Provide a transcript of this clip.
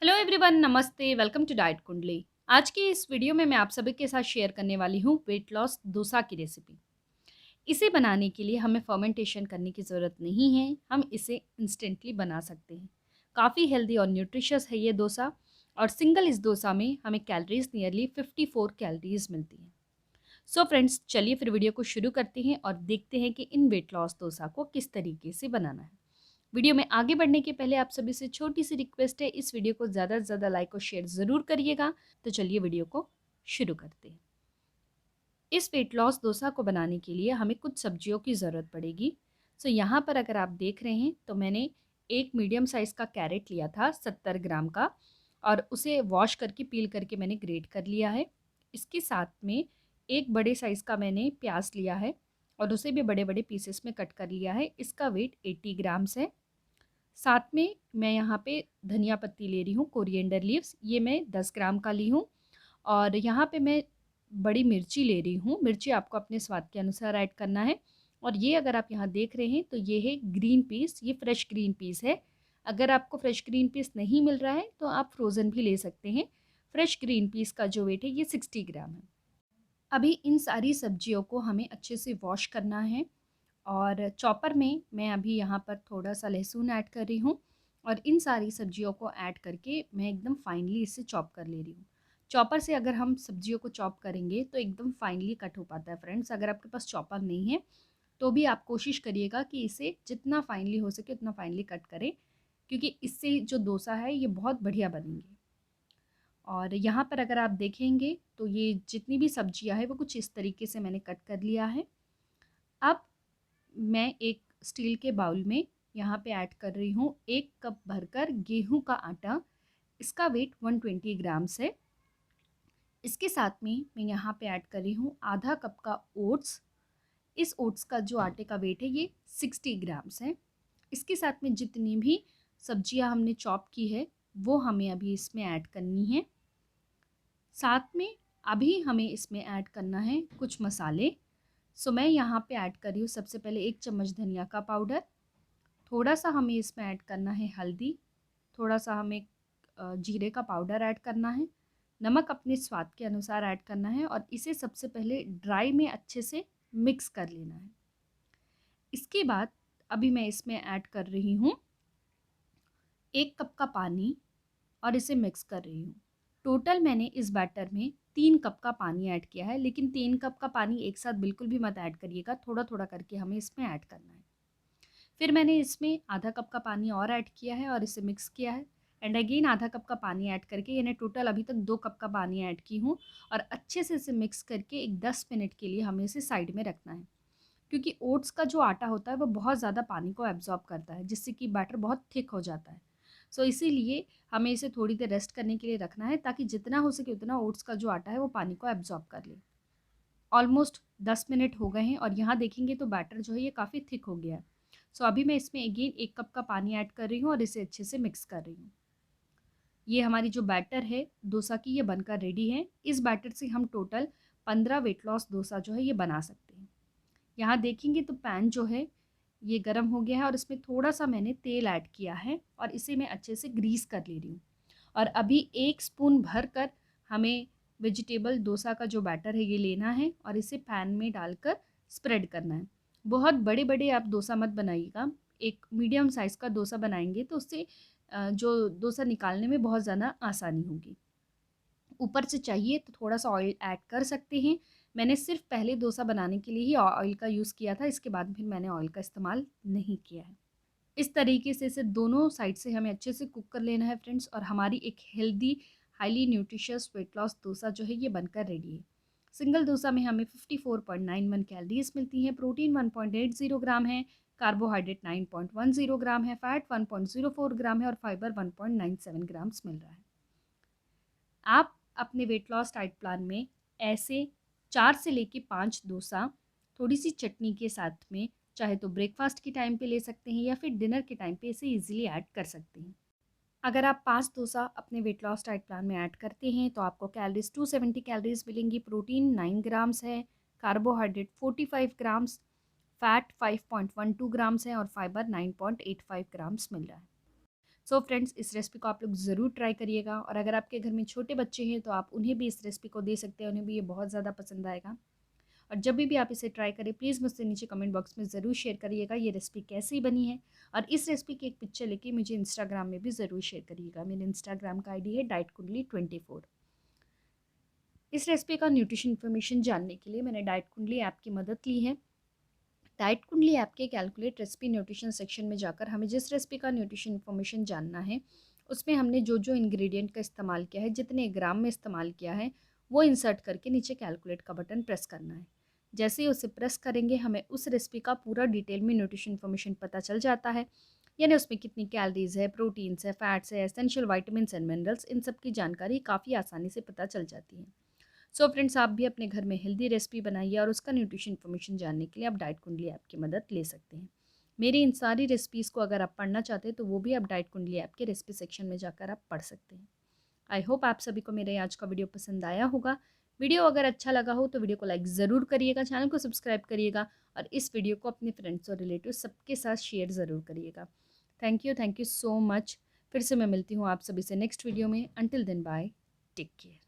Hello everyone, नमस्ते। Welcome to diet कुंडली। आज की इस वीडियो में मैं आप सभी के साथ शेयर करने वाली हूँ वेट लॉस डोसा की रेसिपी। इसे बनाने के लिए हमें फर्मेंटेशन करने की ज़रूरत नहीं है, हम इसे इंस्टेंटली बना सकते हैं। काफ़ी हेल्दी और न्यूट्रिशियस है ये डोसा, और सिंगल इस डोसा में हमें कैलोरीज नियरली 54 कैलोरीज मिलती हैं। सो फ्रेंड्स, चलिए फिर वीडियो को शुरू करते हैं और देखते हैं कि इन वेट लॉस डोसा को किस तरीके से बनाना है। वीडियो में आगे बढ़ने के पहले आप सभी से छोटी सी रिक्वेस्ट है, इस वीडियो को ज़्यादा से ज़्यादा लाइक और शेयर ज़रूर करिएगा। तो चलिए वीडियो को शुरू करते हैं। इस वेट लॉस डोसा को बनाने के लिए हमें कुछ सब्जियों की ज़रूरत पड़ेगी। सो यहाँ पर अगर आप देख रहे हैं तो मैंने एक मीडियम साइज़ का कैरेट लिया था 70 ग्राम का, और उसे वॉश करके पील करके मैंने ग्रेट कर लिया है। इसके साथ में एक बड़े साइज़ का मैंने प्याज लिया है और उसे भी बड़े बड़े पीसेस में कट कर लिया है। इसका वेट 80 ग्राम्स है। साथ में मैं यहाँ पे धनिया पत्ती ले रही हूँ, कोरिएंडर लीव्स, ये मैं 10 ग्राम का ली हूँ। और यहाँ पे मैं बड़ी मिर्ची ले रही हूँ, मिर्ची आपको अपने स्वाद के अनुसार ऐड करना है। और ये अगर आप यहाँ देख रहे हैं तो ये है ग्रीन पीस, ये फ्रेश ग्रीन पीस है। अगर आपको फ्रेश ग्रीन पीस नहीं मिल रहा है तो आप फ्रोज़न भी ले सकते हैं। फ्रेश ग्रीन पीस का जो वेट है ये 60 ग्राम है। अभी इन सारी सब्जियों को हमें अच्छे से वॉश करना है, और चॉपर में मैं अभी यहाँ पर थोड़ा-सा लहसुन ऐड कर रही हूँ, और इन सारी सब्जियों को ऐड करके मैं एकदम फाइनली इसे चॉप कर ले रही हूँ। चॉपर से अगर हम सब्जियों को चॉप करेंगे तो एकदम फाइनली कट हो पाता है फ्रेंड्स। अगर आपके पास चॉपर नहीं है तो भी आप कोशिश करिएगा कि इसे जितना फाइनली हो सके उतना फाइनली कट करें, क्योंकि इससे जो डोसा है ये बहुत बढ़िया बनेंगे। और यहाँ पर अगर आप देखेंगे तो ये जितनी भी सब्जियाँ हैं वो कुछ इस तरीके से मैंने कट कर लिया है। अब मैं एक स्टील के बाउल में यहाँ पे ऐड कर रही हूँ 1 कप भरकर गेहूं का आटा। इसका वेट 120 ग्राम्स है। इसके साथ में मैं यहाँ पे ऐड कर रही हूँ आधा कप का ओट्स। इस ओट्स का जो आटे का वेट है ये 60 ग्राम्स है। इसके साथ में जितनी भी सब्जियाँ हमने चॉप की है वो हमें अभी इसमें ऐड करनी है। साथ में अभी हमें इसमें ऐड करना है कुछ मसाले। सो मैं यहाँ पे ऐड कर रही हूँ सबसे पहले 1 चम्मच धनिया का पाउडर। थोड़ा-सा हमें इसमें ऐड करना है हल्दी, थोड़ा-सा हमें जीरे का पाउडर ऐड करना है, नमक अपने स्वाद के अनुसार ऐड करना है, और इसे सबसे पहले ड्राई में अच्छे से मिक्स कर लेना है। इसके बाद अभी मैं इसमें ऐड कर रही हूँ 1 कप का पानी, और इसे मिक्स कर रही हूँ। टोटल मैंने इस बैटर में 3 कप का पानी ऐड किया है, लेकिन 3 कप का पानी एक साथ बिल्कुल भी मत ऐड करिएगा, थोड़ा-थोड़ा करके हमें इसमें ऐड करना है। फिर मैंने इसमें आधा कप का पानी और ऐड किया है और इसे मिक्स किया है, एंड अगेन आधा कप का पानी ऐड करके, यानी टोटल अभी तक 2 कप का पानी ऐड की हूँ, और अच्छे से इसे मिक्स करके एक 10 मिनट के लिए हमें इसे साइड में रखना है। क्योंकि ओट्स का जो आटा होता है वो बहुत ज़्यादा पानी को एब्जॉर्ब करता है, जिससे कि बैटर बहुत थिक हो जाता है। सो इसीलिए हमें इसे थोड़ी देर रेस्ट करने के लिए रखना है, ताकि जितना हो सके उतना ओट्स का जो आटा है वो पानी को एब्जॉर्ब कर ले। ऑलमोस्ट 10 मिनट हो गए हैं, और यहाँ देखेंगे तो बैटर जो है ये काफ़ी थिक हो गया है। सो अभी मैं इसमें अगेन 1 कप का पानी ऐड कर रही हूँ और इसे अच्छे से मिक्स कर रही हूँ। ये हमारी जो बैटर है डोसा की, ये बनकर रेडी है। इस बैटर से हम टोटल 15 वेट लॉस डोसा जो है ये बना सकते हैं। यहाँ देखेंगे तो पैन जो है ये गर्म हो गया है, और इसमें थोड़ा-सा मैंने तेल ऐड किया है, और इसे मैं अच्छे से ग्रीस कर ले रही हूँ। और अभी 1 स्पून भरकर हमें वेजिटेबल डोसा का जो बैटर है ये लेना है, और इसे पैन में डालकर स्प्रेड करना है। बहुत बड़े-बड़े आप डोसा मत बनाइएगा, एक मीडियम साइज़ का डोसा बनाएँगे तो उससे जो डोसा निकालने में बहुत ज़्यादा आसानी होगी। ऊपर से चाहिए तो थोड़ा-सा ऑयल ऐड कर सकते हैं। मैंने सिर्फ़ पहले डोसा बनाने के लिए ही ऑयल का यूज़ किया था, इसके बाद फिर मैंने ऑयल का इस्तेमाल नहीं किया है। इस तरीके से इसे दोनों साइड से हमें अच्छे से कुक कर लेना है फ्रेंड्स, और हमारी एक healthy, highly nutritious weight loss dosa जो है ये बनकर रेडी है। सिंगल डोसा में हमें 54.91 कैलोरीज़ मिलती हैं, प्रोटीन 1.80 ग्राम है, कार्बोहाइड्रेट 9.10 ग्राम है, फैट 1.04 ग्राम है, और फाइबर 1.97 ग्राम्स मिल रहा है। आप अपने वेट लॉस डाइट प्लान में ऐसे 4 से लेके 5 डोसा थोड़ी-सी चटनी के साथ में, चाहे तो ब्रेकफ़ास्ट के टाइम पे ले सकते हैं या फिर डिनर के टाइम पे इसे ईज़िली ऐड कर सकते हैं। अगर आप 5 डोसा अपने वेट लॉस डाइट प्लान में ऐड करते हैं तो आपको कैलोरीज़ 270 कैलोरीज़ मिलेंगी, प्रोटीन 9 ग्राम्स है, कार्बोहाइड्रेट 45 ग्राम्स, फैट 5.12 ग्राम्स है, और फाइबर 9.85 ग्राम्स मिल रहा है। सो फ्रेंड्स, इस रेसिपी को आप लोग ज़रूर ट्राई करिएगा और अगर आपके घर में छोटे बच्चे हैं तो आप उन्हें भी इस रेसिपी को दे सकते हैं, उन्हें भी ये बहुत ज़्यादा पसंद आएगा। और जब भी आप इसे ट्राई करें प्लीज़ मुझसे नीचे कमेंट बॉक्स में ज़रूर शेयर करिएगा ये रेसिपी कैसी बनी है, और इस रेसिपी की एक पिक्चर लेके मुझे इंस्टाग्राम में भी ज़रूर शेयर करिएगा। मेरे इंस्टाग्राम का आईडी है डाइटकुंडली24। इस रेसिपी का न्यूट्रिशन इन्फॉर्मेशन जानने के लिए मैंने डाइट कुंडली ऐप की मदद ली है। डाइट कुंडली ऐप के कैलकुलेट रेसिपी न्यूट्रिशन सेक्शन में जाकर हमें जिस रेसिपी का न्यूट्रिशन इन्फॉर्मेशन जानना है उसमें हमने जो जो इंग्रेडिएंट का इस्तेमाल किया है, जितने ग्राम में इस्तेमाल किया है, वो इंसर्ट करके नीचे कैलकुलेट का बटन प्रेस करना है। जैसे ही उसे प्रेस करेंगे हमें उस रेसिपी का पूरा डिटेल में न्यूट्रिशन इन्फॉर्मेशन पता चल जाता है, यानी उसमें कितनी कैलोरीज है, प्रोटीन्स है, फैट्स है, एसेंशियल वाइटामिन एंड मिनरल्स, इन सब की जानकारी काफ़ी आसानी से पता चल जाती है। सो फ्रेंड्स, आप भी अपने घर में हेल्दी रेसिपी बनाइए और उसका न्यूट्रिशन इन्फॉर्मेशन जानने के लिए आप डाइट कुंडली ऐप की मदद ले सकते हैं। मेरी इन सारी रेसिपीज़ को अगर आप पढ़ना चाहते हैं तो वो भी आप डाइट कुंडली ऐप के रेसिपी सेक्शन में जाकर आप पढ़ सकते हैं। आई होप आप सभी को मेरे आज का वीडियो पसंद आया होगा। वीडियो अगर अच्छा लगा हो तो वीडियो को लाइक ज़रूर करिएगा, चैनल को सब्सक्राइब करिएगा और इस वीडियो को अपने फ्रेंड्स और रिलेटिव सबके साथ शेयर ज़रूर करिएगा। Thank you so much. फिर से मैं मिलती हूँ आप सभी से नेक्स्ट वीडियो में। Until then bye, take care.